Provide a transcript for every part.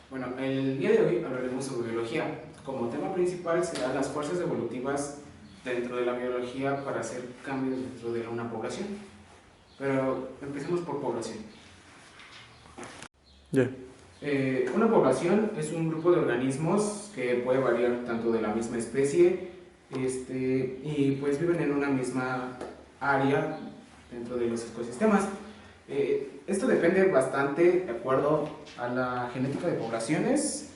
Bueno, el día de hoy hablaremos sobre biología. Como tema principal serán las fuerzas evolutivas dentro de la biología para hacer cambios dentro de una población. Pero empecemos por población. Ya. Una población es un grupo de organismos que puede variar tanto de la misma especie y pues viven en una misma área dentro de los ecosistemas. Esto depende bastante de acuerdo a la genética de poblaciones,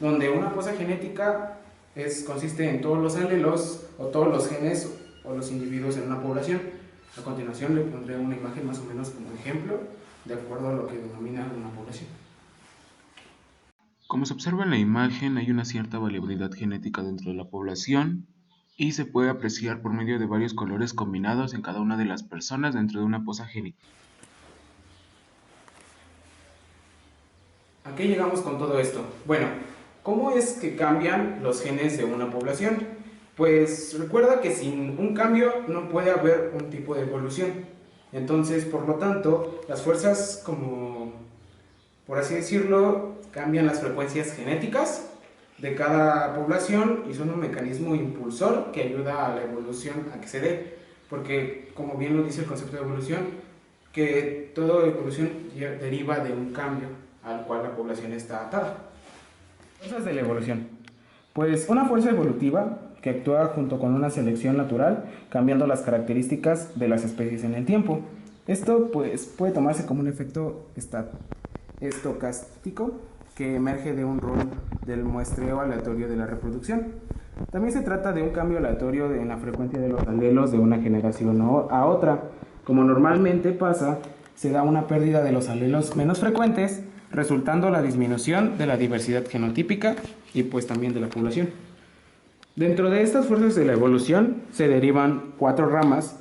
donde una cosa genética consiste en todos los alelos o todos los genes o los individuos en una población. A continuación le pondré una imagen más o menos como ejemplo, de acuerdo a lo que denomina una población. Como se observa en la imagen, hay una cierta variabilidad genética dentro de la población y se puede apreciar por medio de varios colores combinados en cada una de las personas dentro de una poza génica. ¿A qué llegamos con todo esto? Bueno, ¿cómo es que cambian los genes de una población? Pues recuerda que sin un cambio no puede haber un tipo de evolución. Entonces, por lo tanto, las fuerzas, como por así decirlo, cambian las frecuencias genéticas de cada población y son un mecanismo impulsor que ayuda a la evolución a que se dé. Porque, como bien lo dice el concepto de evolución, que toda evolución deriva de un cambio al cual la población está atada. Fuerzas de la evolución. Pues una fuerza evolutiva que actúa junto con una selección natural, cambiando las características de las especies en el tiempo. Esto pues puede tomarse como un efecto estocástico que emerge de un rol del muestreo aleatorio de la reproducción. También se trata de un cambio aleatorio en la frecuencia de los alelos de una generación a otra. Como normalmente pasa, se da una pérdida de los alelos menos frecuentes, resultando la disminución de la diversidad genotípica y pues también de la población. Dentro de estas fuerzas de la evolución se derivan 4 ramas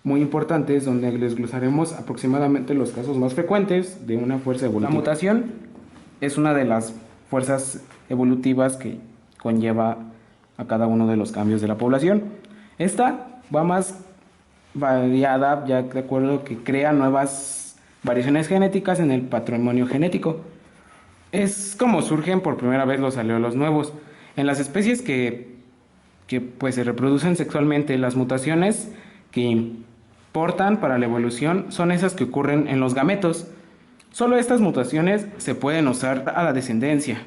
muy importantes donde les glosaremos aproximadamente los casos más frecuentes de una fuerza evolutiva. La mutación es una de las fuerzas evolutivas que conlleva a cada uno de los cambios de la población. Esta va más variada ya de acuerdo que crea nuevas variaciones genéticas en el patrimonio genético. Es como surgen por primera vez los alelos nuevos. En las especies que pues, se reproducen sexualmente, las mutaciones que importan para la evolución son esas que ocurren en los gametos. Solo estas mutaciones se pueden usar a la descendencia.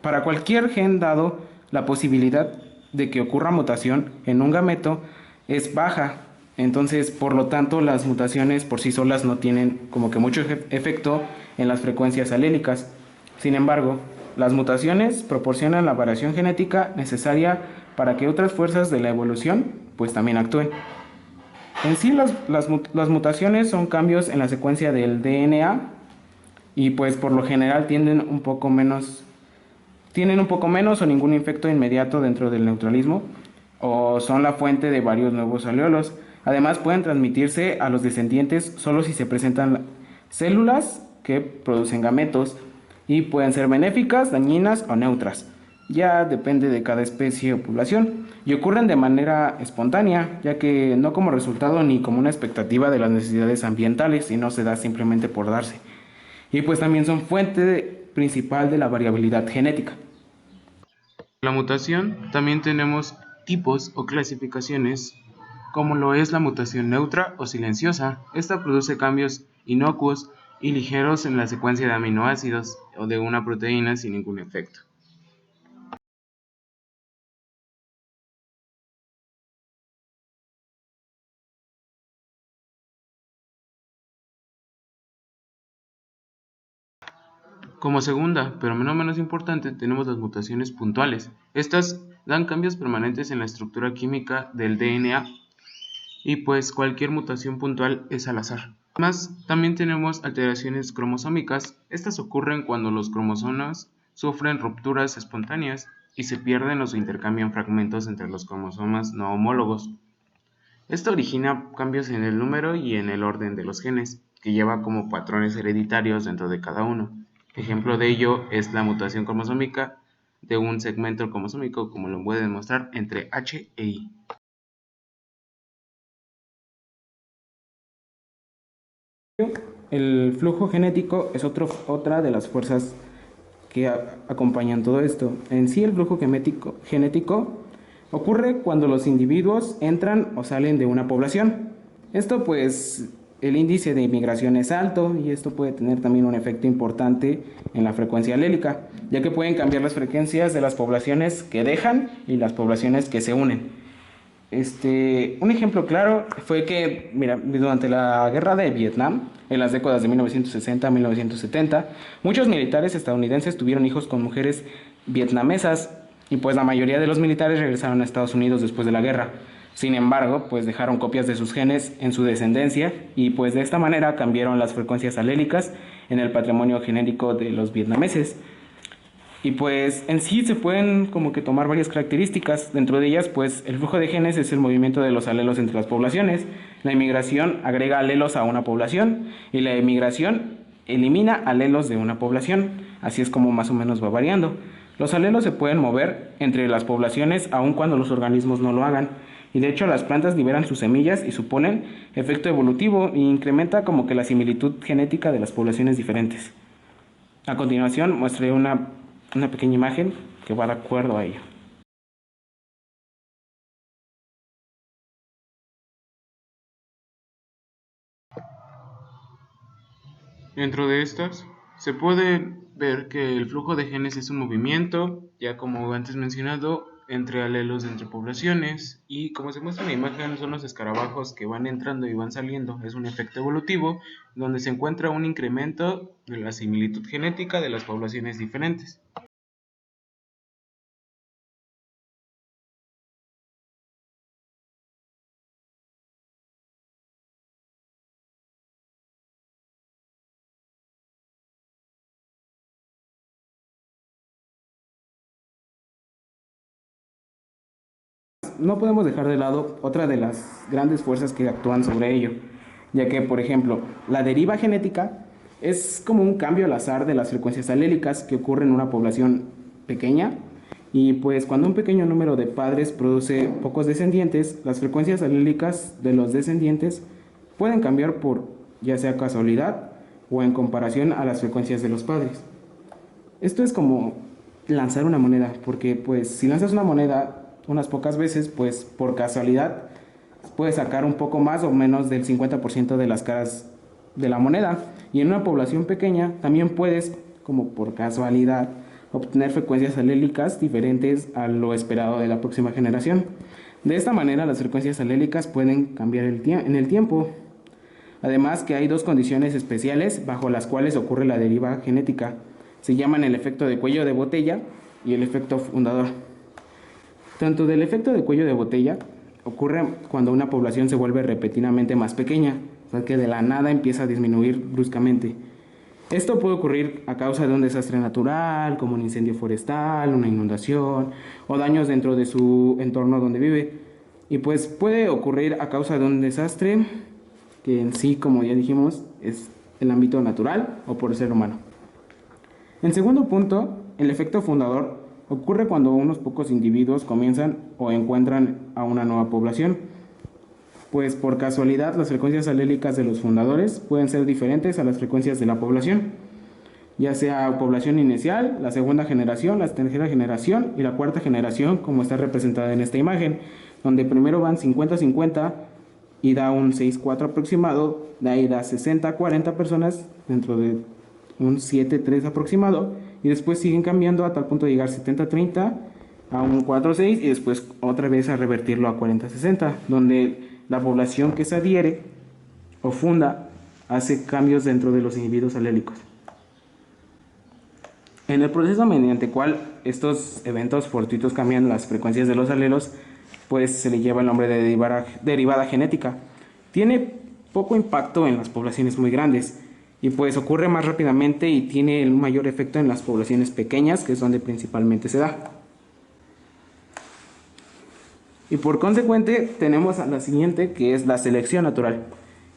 Para cualquier gen dado, la posibilidad de que ocurra mutación en un gameto es baja. Entonces, por lo tanto, las mutaciones por sí solas no tienen como que mucho efecto en las frecuencias alélicas. Sin embargo, las mutaciones proporcionan la variación genética necesaria para que otras fuerzas de la evolución pues también actúen. En sí, las mutaciones son cambios en la secuencia del DNA y pues por lo general tienen un poco menos o ningún efecto inmediato dentro del neutralismo o son la fuente de varios nuevos aleolos. Además pueden transmitirse a los descendientes solo si se presentan células que producen gametos y pueden ser benéficas, dañinas o neutras. Ya depende de cada especie o población y ocurren de manera espontánea, ya que no como resultado ni como una expectativa de las necesidades ambientales, sino se da simplemente por darse. Y pues también son principal de la variabilidad genética. La mutación también tenemos tipos o clasificaciones, como lo es la mutación neutra o silenciosa. Esta produce cambios inocuos y ligeros en la secuencia de aminoácidos o de una proteína sin ningún efecto. Como segunda, pero no menos importante, tenemos las mutaciones puntuales. Estas dan cambios permanentes en la estructura química del DNA y pues cualquier mutación puntual es al azar. Además, también tenemos alteraciones cromosómicas. Estas ocurren cuando los cromosomas sufren rupturas espontáneas y se pierden o se intercambian fragmentos entre los cromosomas no homólogos. Esto origina cambios en el número y en el orden de los genes, que lleva como patrones hereditarios dentro de cada uno. Ejemplo de ello es la mutación cromosómica de un segmento cromosómico, como lo puede demostrar entre H e I. El flujo genético es otra de las fuerzas que acompañan todo esto. En sí, el flujo genético ocurre cuando los individuos entran o salen de una población. Esto pues el índice de inmigración es alto y esto puede tener también un efecto importante en la frecuencia alélica, ya que pueden cambiar las frecuencias de las poblaciones que dejan y las poblaciones que se unen. Un ejemplo claro fue que, mira, durante la guerra de Vietnam, en las décadas de 1960 a 1970, muchos militares estadounidenses tuvieron hijos con mujeres vietnamesas y pues la mayoría de los militares regresaron a Estados Unidos después de la guerra. Sin embargo, pues dejaron copias de sus genes en su descendencia y pues de esta manera cambiaron las frecuencias alélicas en el patrimonio genético de los vietnameses. Y pues en sí se pueden como que tomar varias características, dentro de ellas pues el flujo de genes es el movimiento de los alelos entre las poblaciones, la inmigración agrega alelos a una población y la emigración elimina alelos de una población, así es como más o menos va variando. Los alelos se pueden mover entre las poblaciones aun cuando los organismos no lo hagan, y de hecho las plantas liberan sus semillas y suponen efecto evolutivo e incrementa como que la similitud genética de las poblaciones diferentes. A continuación mostraré una pequeña imagen que va de acuerdo a ello. Dentro de estas, se puede ver que el flujo de genes es un movimiento, ya como antes mencionado, entre alelos entre poblaciones, y como se muestra en la imagen, son los escarabajos que van entrando y van saliendo. Es un efecto evolutivo donde se encuentra un incremento de la similitud genética de las poblaciones diferentes. No podemos dejar de lado otra de las grandes fuerzas que actúan sobre ello, ya que, por ejemplo, la deriva genética es como un cambio al azar de las frecuencias alélicas que ocurre en una población pequeña, y pues cuando un pequeño número de padres produce pocos descendientes, las frecuencias alélicas de los descendientes pueden cambiar por ya sea casualidad o en comparación a las frecuencias de los padres. Esto es como lanzar una moneda, porque pues si lanzas una moneda unas pocas veces, pues por casualidad puedes sacar un poco más o menos del 50% de las caras de la moneda. Y en una población pequeña también puedes, como por casualidad, obtener frecuencias alélicas diferentes a lo esperado de la próxima generación. De esta manera las frecuencias alélicas pueden cambiar en el tiempo. Además que hay dos condiciones especiales bajo las cuales ocurre la deriva genética. Se llaman el efecto de cuello de botella y el efecto fundador. Tanto del efecto de cuello de botella ocurre cuando una población se vuelve repentinamente más pequeña, o sea que de la nada empieza a disminuir bruscamente. Esto puede ocurrir a causa de un desastre natural, como un incendio forestal, una inundación o daños dentro de su entorno donde vive. Y pues puede ocurrir a causa de un desastre que en sí, como ya dijimos, es el ámbito natural o por el ser humano. En segundo punto, el efecto fundador ocurre cuando unos pocos individuos comienzan o encuentran a una nueva población, pues por casualidad las frecuencias alélicas de los fundadores pueden ser diferentes a las frecuencias de la población, ya sea población inicial, la segunda generación, la tercera generación y la cuarta generación, como está representada en esta imagen, donde primero van 50-50 y da un 6-4 aproximado, de ahí da 60-40 personas dentro de un 7-3 aproximado, y después siguen cambiando a tal punto de llegar 70-30 a un 4-6 y después otra vez a revertirlo a 40-60, donde la población que se adhiere o funda hace cambios dentro de los individuos alélicos. En el proceso mediante cual estos eventos fortuitos cambian las frecuencias de los alelos, pues se le lleva el nombre de derivada genética. Tiene poco impacto en las poblaciones muy grandes, y pues ocurre más rápidamente y tiene el mayor efecto en las poblaciones pequeñas, que es donde principalmente se da. Y por consecuente tenemos a la siguiente, que es la selección natural.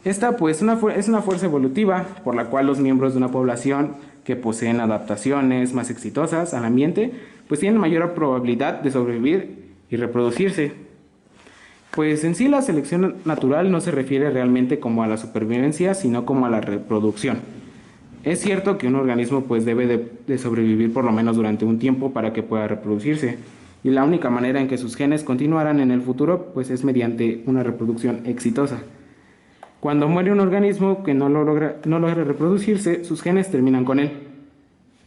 Esta pues es una fuerza evolutiva por la cual los miembros de una población que poseen adaptaciones más exitosas al ambiente pues tienen mayor probabilidad de sobrevivir y reproducirse. Pues en sí la selección natural no se refiere realmente como a la supervivencia, sino como a la reproducción. Es cierto que un organismo pues debe de sobrevivir por lo menos durante un tiempo para que pueda reproducirse, y la única manera en que sus genes continuarán en el futuro pues es mediante una reproducción exitosa. Cuando muere un organismo que no logra reproducirse, sus genes terminan con él.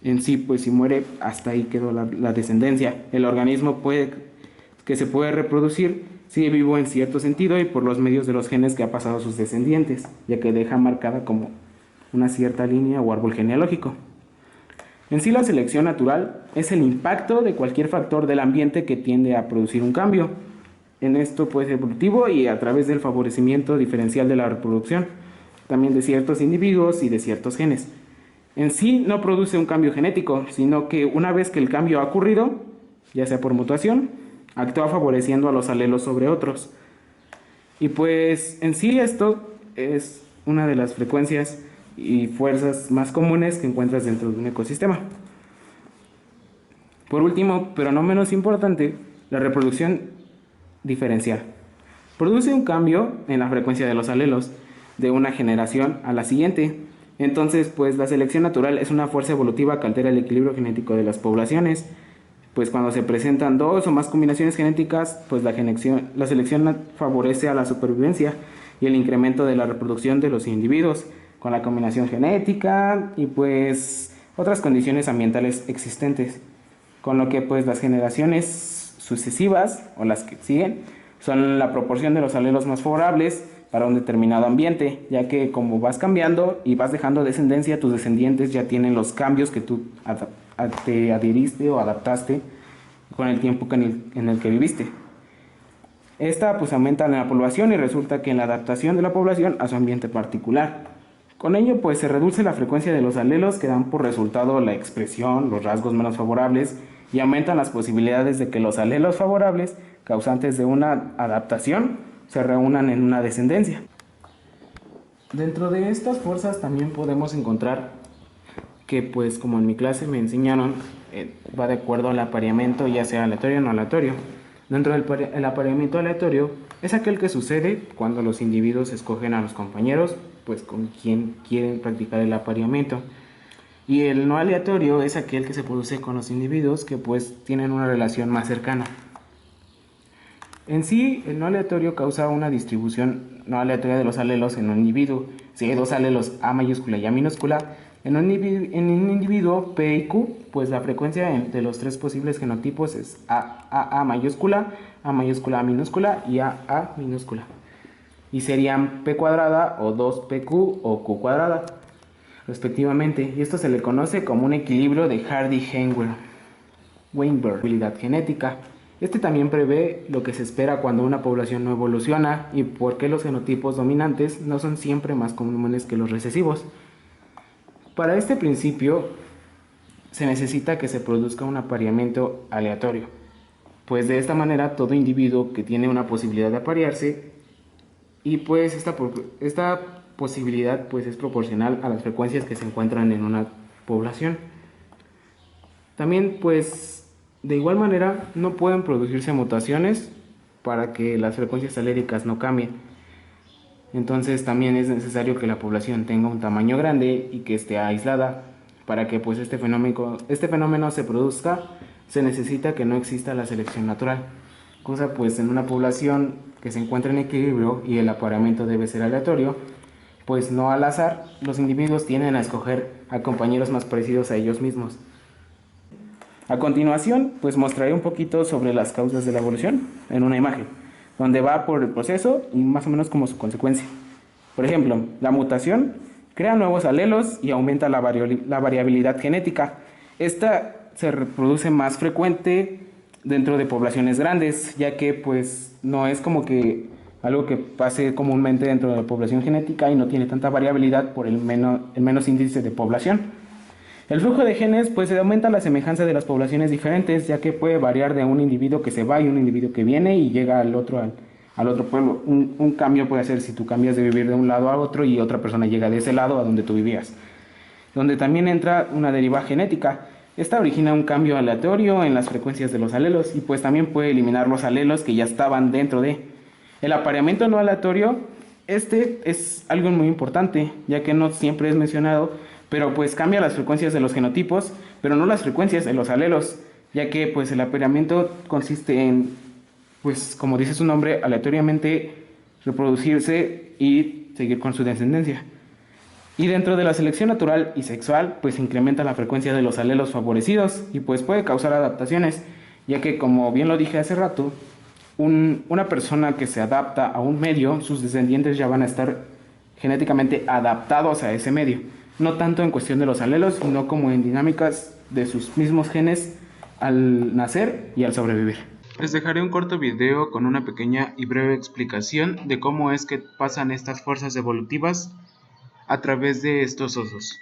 En sí, pues si muere, hasta ahí quedó la descendencia. El organismo que se puede reproducir sigue vivo en cierto sentido y por los medios de los genes que ha pasado a sus descendientes, ya que deja marcada como una cierta línea o árbol genealógico. En sí, la selección natural es el impacto de cualquier factor del ambiente que tiende a producir un cambio. En esto puede ser evolutivo y a través del favorecimiento diferencial de la reproducción, también de ciertos individuos y de ciertos genes. En sí no produce un cambio genético, sino que una vez que el cambio ha ocurrido, ya sea por mutación, actúa favoreciendo a los alelos sobre otros. Y pues en sí esto es una de las frecuencias y fuerzas más comunes que encuentras dentro de un ecosistema. Por último, pero no menos importante, la reproducción diferencial. Produce un cambio en la frecuencia de los alelos de una generación a la siguiente. Entonces, pues la selección natural es una fuerza evolutiva que altera el equilibrio genético de las poblaciones. Pues cuando se presentan dos o más combinaciones genéticas, pues la selección favorece a la supervivencia y el incremento de la reproducción de los individuos con la combinación genética y pues otras condiciones ambientales existentes, con lo que pues las generaciones sucesivas o las que siguen son la proporción de los alelos más favorables para un determinado ambiente, ya que como vas cambiando y vas dejando descendencia, tus descendientes ya tienen los cambios que tú te adheriste o adaptaste con el tiempo en el que viviste. Esta pues aumenta en la población y resulta que en la adaptación de la población a su ambiente particular. Con ello pues se reduce la frecuencia de los alelos que dan por resultado la expresión, los rasgos menos favorables y aumentan las posibilidades de que los alelos favorables causantes de una adaptación se reúnan en una descendencia. Dentro de estas fuerzas también podemos encontrar que pues como en mi clase me enseñaron va de acuerdo al apareamiento, ya sea aleatorio o no aleatorio. Dentro del apareamiento aleatorio es aquel que sucede cuando los individuos escogen a los compañeros pues con quien quieren practicar el apareamiento. Y el no aleatorio es aquel que se produce con los individuos que pues tienen una relación más cercana. En sí, el no aleatorio causa una distribución no aleatoria de los alelos en un individuo. Si hay dos alelos A mayúscula y A minúscula, en un individuo P y Q, pues la frecuencia de los tres posibles genotipos es A mayúscula, A minúscula y A minúscula. Y serían P cuadrada o 2PQ o Q cuadrada, respectivamente. Y esto se le conoce como un equilibrio de Hardy-Weinberg, habilidad genética. Este también prevé lo que se espera cuando una población no evoluciona y por qué los genotipos dominantes no son siempre más comunes que los recesivos. Para este principio se necesita que se produzca un apareamiento aleatorio, pues de esta manera todo individuo que tiene una posibilidad de aparearse y pues esta posibilidad pues es proporcional a las frecuencias que se encuentran en una población. También pues de igual manera no pueden producirse mutaciones para que las frecuencias aléricas no cambien. Entonces también es necesario que la población tenga un tamaño grande y que esté aislada. Para que pues este fenómeno se produzca, se necesita que no exista la selección natural. Cosa pues en una población que se encuentra en equilibrio y el apareamiento debe ser aleatorio, pues no al azar, los individuos tienden a escoger a compañeros más parecidos a ellos mismos. A continuación, pues mostraré un poquito sobre las causas de la evolución en una imagen, donde va por el proceso y más o menos como su consecuencia. Por ejemplo, la mutación crea nuevos alelos y aumenta la variabilidad genética. Esta se reproduce más frecuente dentro de poblaciones grandes, ya que pues no es como que algo que pase comúnmente dentro de la población genética y no tiene tanta variabilidad por el menos índice de población. El flujo de genes pues se aumenta la semejanza de las poblaciones diferentes, ya que puede variar de un individuo que se va y un individuo que viene y llega al otro pueblo. Un cambio puede ser si tú cambias de vivir de un lado a otro y otra persona llega de ese lado a donde tú vivías. Donde también entra una deriva genética. Esta origina un cambio aleatorio en las frecuencias de los alelos y pues también puede eliminar los alelos que ya estaban dentro de. El apareamiento no aleatorio, este es algo muy importante, ya que no siempre es mencionado, pero pues cambia las frecuencias de los genotipos, pero no las frecuencias de los alelos, ya que pues el apareamiento consiste en, pues como dice su nombre, aleatoriamente reproducirse y seguir con su descendencia. Y dentro de la selección natural y sexual, pues incrementa la frecuencia de los alelos favorecidos y pues puede causar adaptaciones, ya que como bien lo dije hace rato, una persona que se adapta a un medio, sus descendientes ya van a estar genéticamente adaptados a ese medio, no tanto en cuestión de los alelos, sino como en dinámicas de sus mismos genes al nacer y al sobrevivir. Les dejaré un corto video con una pequeña y breve explicación de cómo es que pasan estas fuerzas evolutivas a través de estos osos.